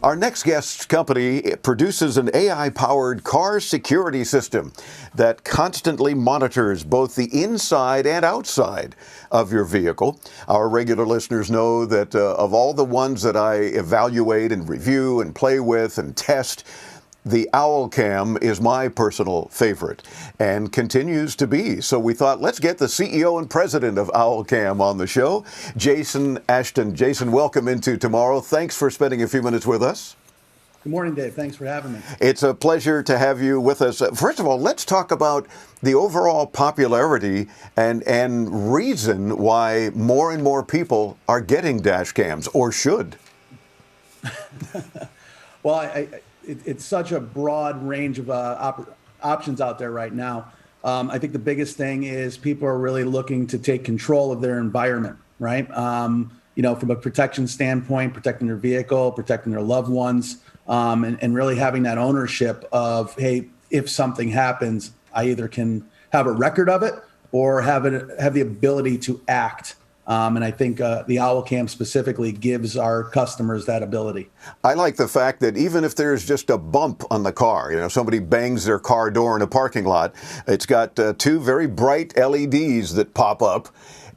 Our next guest's company produces an AI-powered car security system that constantly monitors both the inside and outside of your vehicle. Our regular listeners know that of all the ones that I evaluate and review and play with and test, the OwlCam is my personal favorite and continues to be. So we thought, let's get the CEO and president of OwlCam on the show, Jason Ashton. Jason, welcome into Tomorrow. Thanks for spending a few minutes with us. Good morning, Dave. Thanks for having me. It's a pleasure to have you with us. First of all, let's talk about the overall popularity and reason why more and more people are getting dash cams, or should. Well, it's such a broad range of options out there right now. I think the biggest thing is people are really looking to take control of their environment, right? You know, from a protection standpoint, protecting their vehicle, protecting their loved ones, and really having that ownership of, hey, if something happens, I either can have a record of it or have the ability to act. And I think the OwlCam specifically gives our customers that ability. I like the fact that even if there's just a bump on the car, you know, somebody bangs their car door in a parking lot, it's got two very bright LEDs that pop up.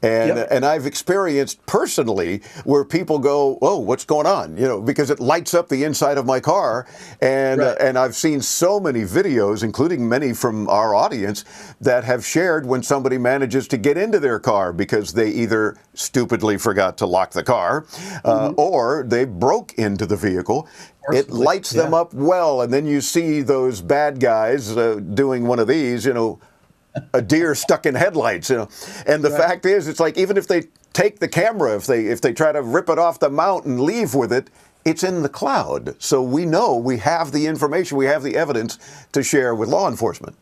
And I've experienced personally where people go, "Oh, what's going on?" You know, because it lights up the inside of my car, and and I've seen so many videos, including many from our audience, that have shared when somebody manages to get into their car because they either stupidly forgot to lock the car, or they broke into the vehicle. It lights them up well, and then you see those bad guys doing one of these, you know. A deer stuck in headlights, you know. And the fact is, it's like even if they take the camera, if they try to rip it off the mount and leave with it, it's in the cloud. So we know we have the information, we have the evidence to share with law enforcement.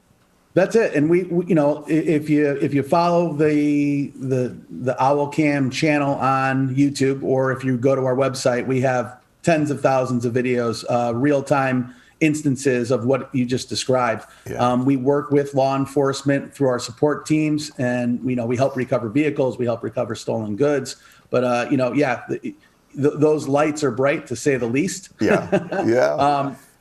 That's it. And we you know, if you follow the OwlCam channel on YouTube, or if you go to our website, we have tens of thousands of videos, real-time instances of what you just described. We work with law enforcement through our support teams, and we help recover vehicles, we help recover stolen goods. But those lights are bright, to say the least. You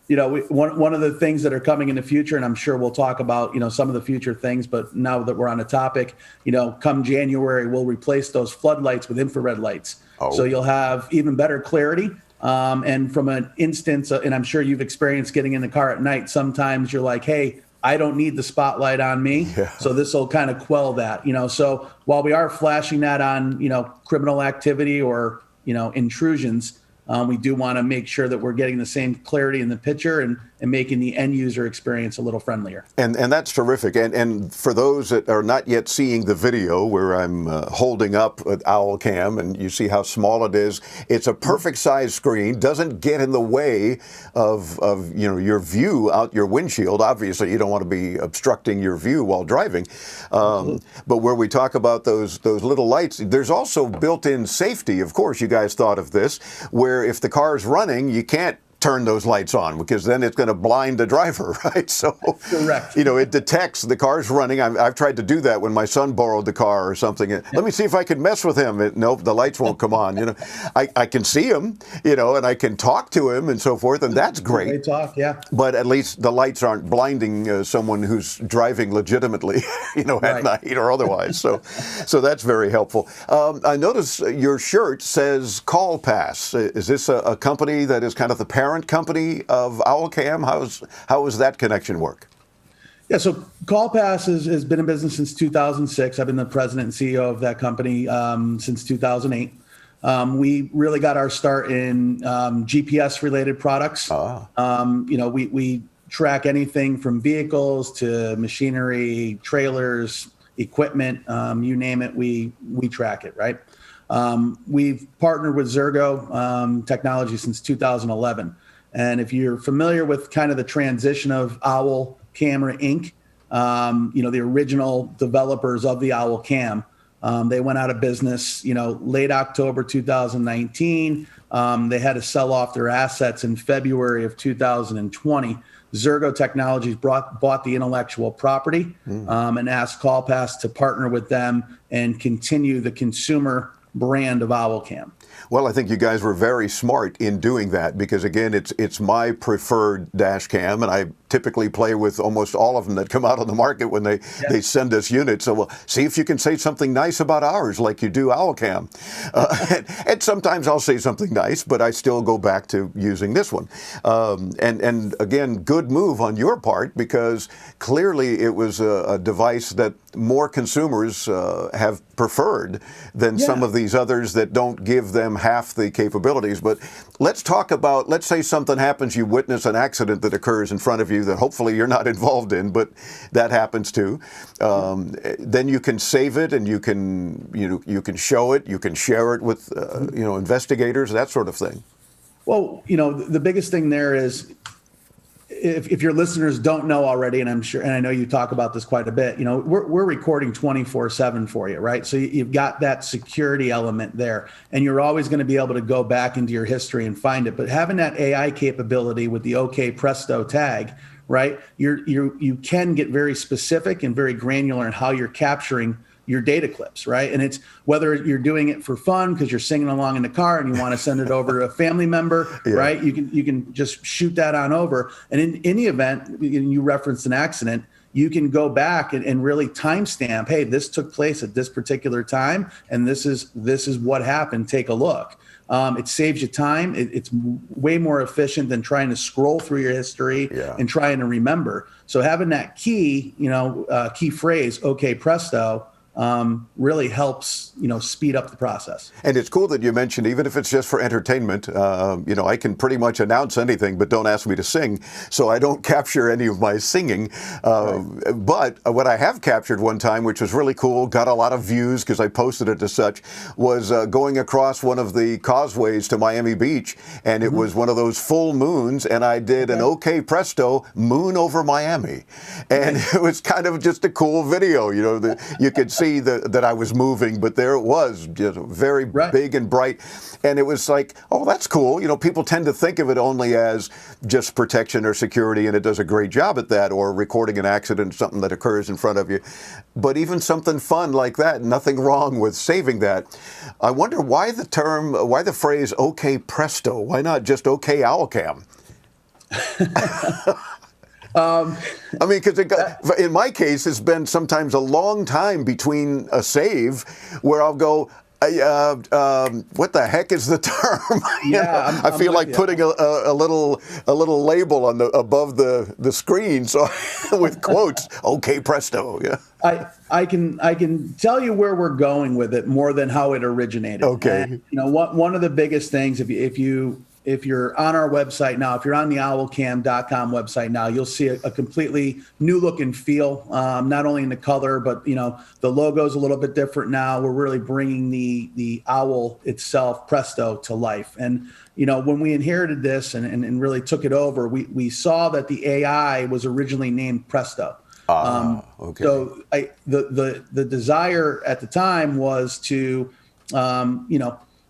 know, one of the things that are coming in the future, and I'm sure we'll talk about, you know, some of the future things, but now that we're on the topic, you know, come January, we'll replace those floodlights with infrared lights. So you'll have even better clarity. And from an instance, and I'm sure you've experienced getting in the car at night, sometimes you're like, hey, I don't need the spotlight on me. So this will kind of quell that, you know. So while we are flashing that on, you know, criminal activity or, you know, intrusions, we do want to make sure that we're getting the same clarity in the picture and making the end user experience a little friendlier. And that's terrific. And for those that are not yet seeing the video where I'm holding up an OwlCam and you see how small it is, it's a perfect size screen, doesn't get in the way of you know, your view out your windshield. Obviously, you don't want to be obstructing your view while driving. But where we talk about those little lights, there's also built-in safety. Of course, you guys thought of this, where if the car is running, you can't turn those lights on because then it's going to blind the driver, right? So, correct. You know, it detects the car's running. I've tried to do that when my son borrowed the car or something. Let me see if I can mess with him. Nope, the lights won't come on. You know, I can see him, you know, and I can talk to him and so forth, and that's great. They talk, yeah. But at least the lights aren't blinding someone who's driving legitimately, you know, at night or otherwise. So that's very helpful. I notice your shirt says Call Pass. Is this a company that is kind of the parent company of OwlCam? How does that connection work? Yeah, so CallPass has been in business since 2006. I've been the president and CEO of that company since 2008. We really got our start in GPS-related products. You know, we track anything from vehicles to machinery, trailers, equipment, you name it, we track it, right? We've partnered with Zergo technology since 2011. And if you're familiar with kind of the transition of Owl Camera Inc., you know, the original developers of the OwlCam, they went out of business, you know, late October 2019. They had to sell off their assets in February of 2020. Zergo Technologies bought the intellectual property and asked CallPass to partner with them and continue the consumer brand of OwlCam. Well, I think you guys were very smart in doing that because, again, it's my preferred dash cam, and I typically play with almost all of them that come out on the market when they send us units. So we'll see if you can say something nice about ours like you do OwlCam. And sometimes I'll say something nice, but I still go back to using this one. And again, good move on your part because clearly it was a device that more consumers have preferred than some of these others that don't give them half the capabilities. But let's talk about, let's say something happens, you witness an accident that occurs in front of you that hopefully you're not involved in, but that happens too. Then you can save it and you can show it, you can share it with investigators, that sort of thing. Well, the biggest thing there is, if your listeners don't know already, and I'm sure, and I know you talk about this quite a bit, we're recording 24/7 for you, right? So you've got that security element there, and you're always going to be able to go back into your history and find it. But having that AI capability with the OK Presto tag, right? You can get very specific and very granular in how you're capturing your data clips, right? And it's whether you're doing it for fun because you're singing along in the car and you want to send it over to a family member, right? You can just shoot that on over. And in any event, you referenced an accident, you can go back and really timestamp, hey, this took place at this particular time, and this is what happened. Take a look. It saves you time. It's way more efficient than trying to scroll through your history and trying to remember. So having that key, key phrase, OK Presto, really helps, speed up the process. And it's cool that you mentioned, even if it's just for entertainment, I can pretty much announce anything, but don't ask me to sing. So I don't capture any of my singing. But what I have captured one time, which was really cool, got a lot of views because I posted it as such, was going across one of the causeways to Miami Beach. And it was one of those full moons. And I did an OK Presto moon over Miami. And it was kind of just a cool video. You could see that I was moving, but there it was, just very big and bright. And it was like, oh, that's cool. People tend to think of it only as just protection or security, and it does a great job at that, or recording an accident, something that occurs in front of you. But even something fun like that, nothing wrong with saving that. I wonder why the phrase OK Presto? Why not just OK OwlCam? Because in my case, it's been sometimes a long time between a save where I'll go, what the heck is the term? I feel like putting a little label on above the screen, so with quotes, OK Presto. Yeah. I can tell you where we're going with it more than how it originated. Okay. And, one of the biggest things, if you're on our website now, if you're on the OwlCam.com website now, you'll see a completely new look and feel, not only in the color, but, the logo's a little bit different now. We're really bringing the owl itself, Presto, to life. And, when we inherited this and really took it over, we saw that the AI was originally named Presto. Okay. So the desire at the time was to,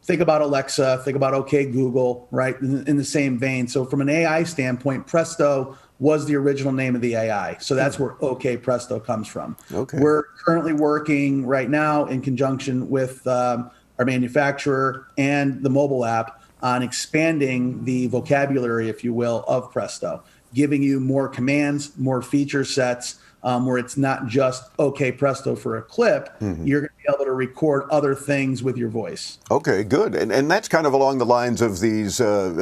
think about Alexa, think about OK Google, right? In the same vein. So from an AI standpoint, Presto was the original name of the AI. So that's where OK Presto comes from. Okay. We're currently working right now in conjunction with our manufacturer and the mobile app on expanding the vocabulary, if you will, of Presto, giving you more commands, more feature sets, where it's not just OK Presto for a clip. You're going to be able to record other things with your voice. Okay, good. And that's kind of along the lines of these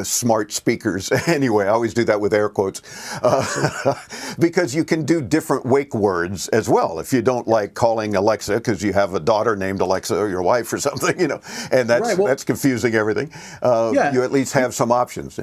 smart speakers. Anyway, I always do that with air quotes. Because you can do different wake words as well. If you don't like calling Alexa because you have a daughter named Alexa or your wife or something, and that's confusing everything. You at least have some options.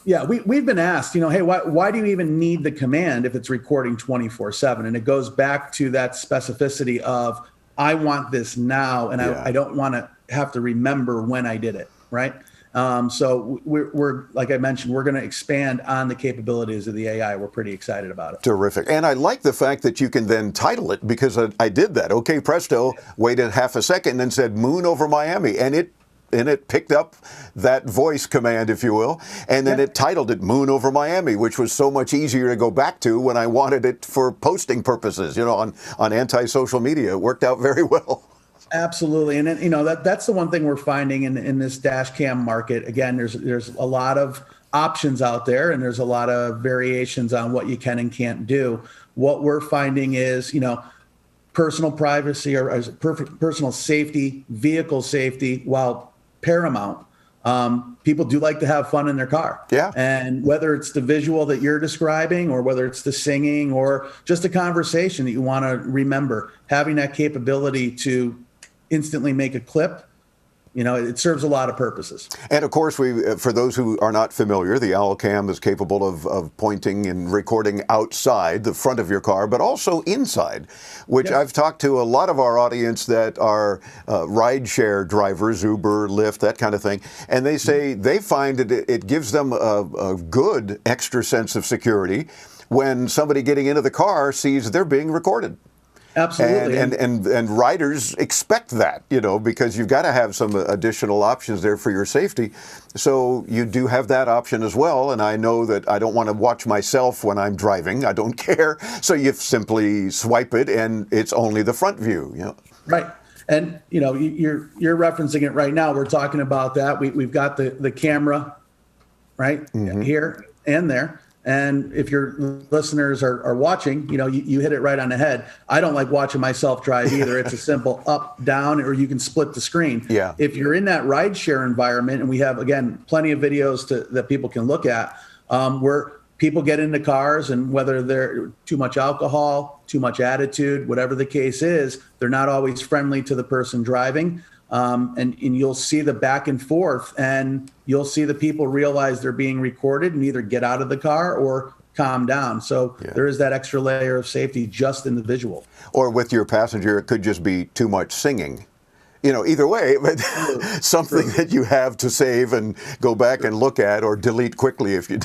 Yeah, we've been asked, hey, why do you even need the command if it's recording 24/7? And it goes back to that specificity of, I want this now, and I don't want to have to remember when I did it, right? So we're like I mentioned, we're going to expand on the capabilities of the AI. We're pretty excited about it. Terrific. And I like the fact that you can then title it, because I did that. OK Presto waited half a second and then said moon over Miami, and it picked up that voice command, if you will, and then it titled it Moon Over Miami, which was so much easier to go back to when I wanted it for posting purposes, on anti-social media. It worked out very well. Absolutely. And you know, that's the one thing we're finding in this dash cam market. Again, there's a lot of options out there, and there's a lot of variations on what you can and can't do. What we're finding is, you know, personal privacy or personal safety, vehicle safety, while paramount. People do like to have fun in their car. Yeah. And whether it's the visual that you're describing, or whether it's the singing, or just a conversation that you want to remember, having that capability to instantly make a clip, you know, it serves a lot of purposes. And of course, for those who are not familiar, the OwlCam is capable of pointing and recording outside the front of your car, but also inside, which I've talked to a lot of our audience that are rideshare drivers, Uber, Lyft, that kind of thing, and they say they find it gives them a good extra sense of security when somebody getting into the car sees they're being recorded. Absolutely. And riders expect that, you know, because you've got to have some additional options there for your safety. So you do have that option as well. And I know that I don't want to watch myself when I'm driving. I don't care. So you simply swipe it and it's only the front view, you know. Right. And, you know, you're referencing it right now. We're talking about that. We've got the camera right here and there. And if your listeners are watching, you know, you hit it right on the head. I don't like watching myself drive either. It's a simple up, down, or you can split the screen. Yeah. If you're in that rideshare environment, and we have, again, plenty of videos that people can look at, where people get into cars, and whether they're too much alcohol, too much attitude, whatever the case is, they're not always friendly to the person driving. And you'll see the back and forth, and you'll see the people realize they're being recorded and either get out of the car or calm down. So there is that extra layer of safety just in the visual. Or with your passenger, it could just be too much singing. You know, either way, but something that you have to save and go back and look at, or delete quickly if you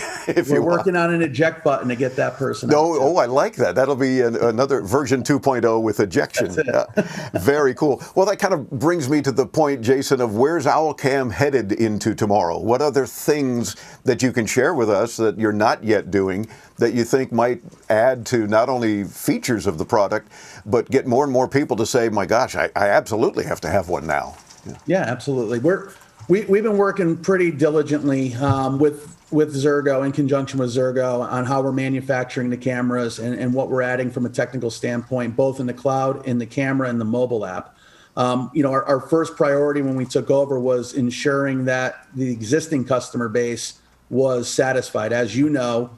We're working on an eject button to get that person out. Oh, I like that. That'll be another version 2.0 with ejection. Very cool. Well, that kind of brings me to the point, Jason, of where's OwlCam headed into tomorrow? What other things that you can share with us that you're not yet doing that you think might add to not only features of the product, but get more and more people to say, my gosh, I absolutely have to have one now. Yeah, absolutely. We've been working pretty diligently with Xirgo, in conjunction with Xirgo, on how we're manufacturing the cameras and what we're adding from a technical standpoint, both in the cloud, in the camera, and the mobile app. You know, our first priority when we took over was ensuring that the existing customer base was satisfied. As you know,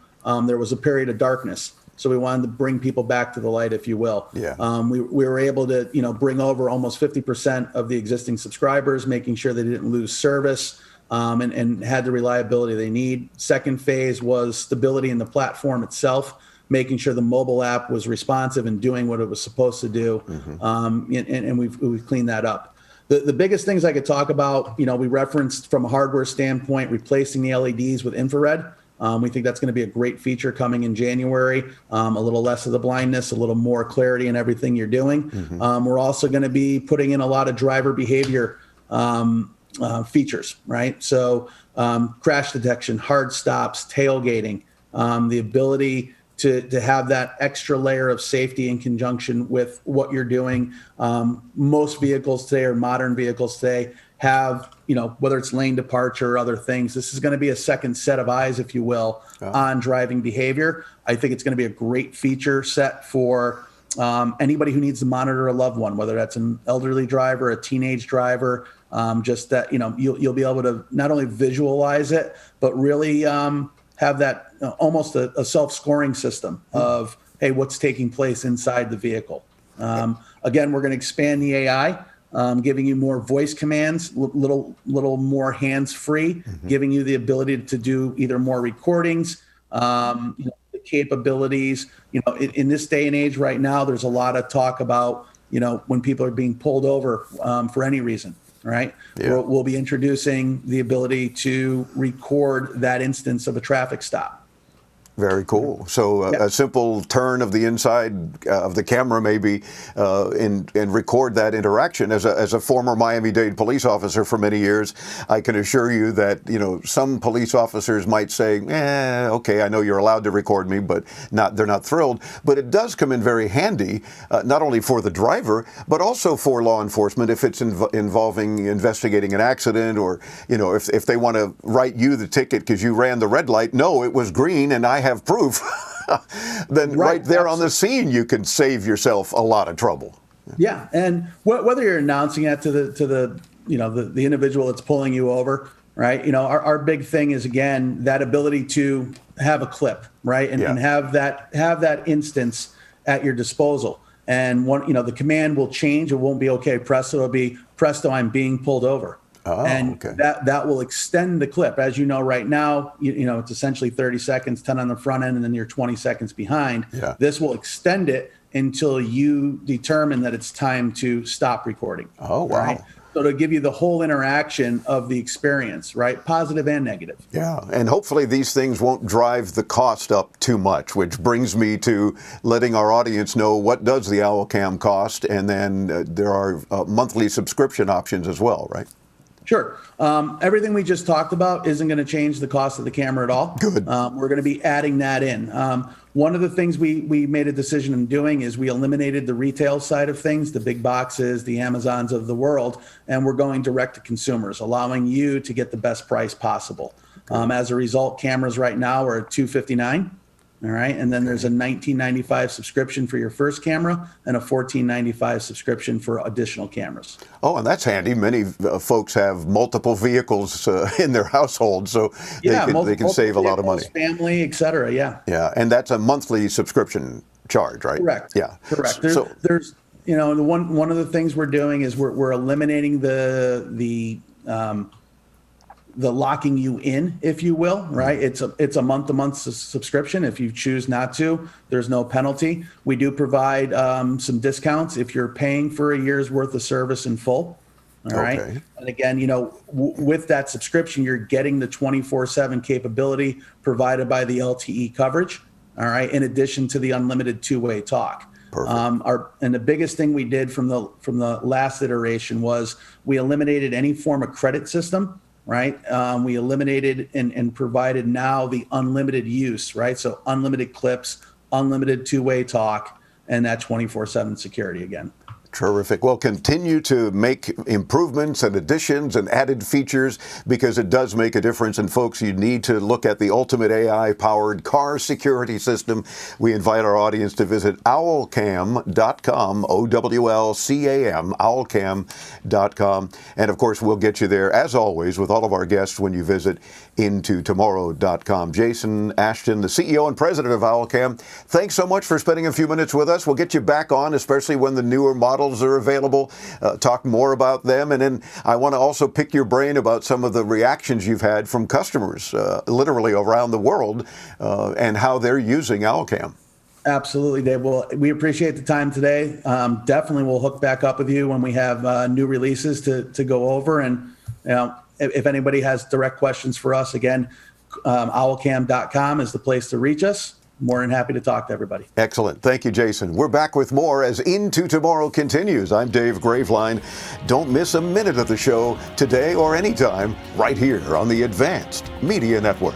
there was a period of darkness. So we wanted to bring people back to the light, if you will. Yeah. We were able to, you know, bring over almost 50% of the existing subscribers, making sure they didn't lose service, and had the reliability they need. Second phase was stability in the platform itself, making sure the mobile app was responsive and doing what it was supposed to do. And we've cleaned that up. The biggest things I could talk about, you know, we referenced from a hardware standpoint, replacing the LEDs with infrared. We think that's going to be a great feature coming in January. A little less of the blindness, a little more clarity in everything you're doing. We're also going to be putting in a lot of driver behavior features, right? So crash detection, hard stops, tailgating, the ability to have that extra layer of safety in conjunction with what you're doing. Most vehicles today, or modern vehicles today, have, you know, whether it's lane departure or other things, this is going to be a second set of eyes, if you will, on driving behavior. I think it's going to be a great feature set for anybody who needs to monitor a loved one, whether that's an elderly driver, a teenage driver, just that, you know, you'll be able to not only visualize it, but really have that almost a self-scoring system of, hey, what's taking place inside the vehicle. Again, we're going to expand the AI. Giving you more voice commands, little more hands-free, giving you the ability to do either more recordings, you know, the capabilities. You know, in this day and age right now, there's a lot of talk about, you know, when people are being pulled over for any reason, right? Yeah. We'll be introducing the ability to record that instance of a traffic stop. Very cool. So a simple turn of the inside of the camera maybe and record that interaction. As a former Miami-Dade police officer for many years, I can assure you that, some police officers might say, okay, I know you're allowed to record me, but they're not thrilled. But it does come in very handy, not only for the driver, but also for law enforcement if it's involving investigating an accident, or, if they want to write you the ticket because you ran the red light. No, it was green and I have proof. Then right there on the scene, you can save yourself a lot of trouble. Yeah, and whether you're announcing that to the individual that's pulling you over, right? Our big thing is, again, that ability to have a clip, right, and have that instance at your disposal. And the command will change. It won't be okay, presto. It'll be presto, I'm being pulled over. Oh, and okay. that will extend the clip. As you know, right now, it's essentially 30 seconds, 10 on the front end, and then you're 20 seconds behind. Yeah. This will extend it until you determine that it's time to stop recording. Oh, wow. Right? So to give you the whole interaction of the experience, right? Positive and negative. Yeah, and hopefully these things won't drive the cost up too much, which brings me to letting our audience know what does the OwlCam cost, and then there are monthly subscription options as well, right? Sure. Everything we just talked about isn't going to change the cost of the camera at all. Good. We're going to be adding that in. One of the things we made a decision in doing is we eliminated the retail side of things, the big boxes, the Amazons of the world, and we're going direct to consumers, allowing you to get the best price possible. As a result, cameras right now are at $259. All right. And then there's a $19.95 subscription for your first camera and a $14.95 subscription for additional cameras. Oh, and that's handy. Many folks have multiple vehicles in their household, so they can save a lot of money. Family, et cetera. Yeah. Yeah. And that's a monthly subscription charge, right? Correct. Yeah. Correct. There's one of the things we're doing is we're eliminating the locking you in, if you will, right? It's a month-to-month subscription. If you choose not to, there's no penalty. We do provide some discounts if you're paying for a year's worth of service in full. All right. And again, with that subscription, you're getting the 24/7 capability provided by the LTE coverage. All right. In addition to the unlimited two-way talk. Perfect. And the biggest thing we did from the last iteration was we eliminated any form of credit system. Right. We eliminated and provided now the unlimited use. Right. So unlimited clips, unlimited two-way talk, and that 24/7 security again. Terrific. Well, continue to make improvements and additions and added features, because it does make a difference. And folks, you need to look at the ultimate AI-powered car security system. We invite our audience to visit OwlCam.com, OWLCAM, OwlCam.com. And of course, we'll get you there, as always, with all of our guests when you visit intotomorrow.com. Jason Ashton, the CEO and president of OwlCam, thanks so much for spending a few minutes with us. We'll get you back on, especially when the newer models are available, talk more about them. And then I want to also pick your brain about some of the reactions you've had from customers, literally around the world, and how they're using OwlCam. Absolutely, Dave. Well, we appreciate the time today. Definitely we'll hook back up with you when we have new releases to go over. And if anybody has direct questions for us, again, OwlCam.com is the place to reach us. More than happy to talk to everybody. Excellent. Thank you, Jason. We're back with more as Into Tomorrow continues. I'm Dave Graveline. Don't miss a minute of the show today or anytime right here on the Advanced Media Network.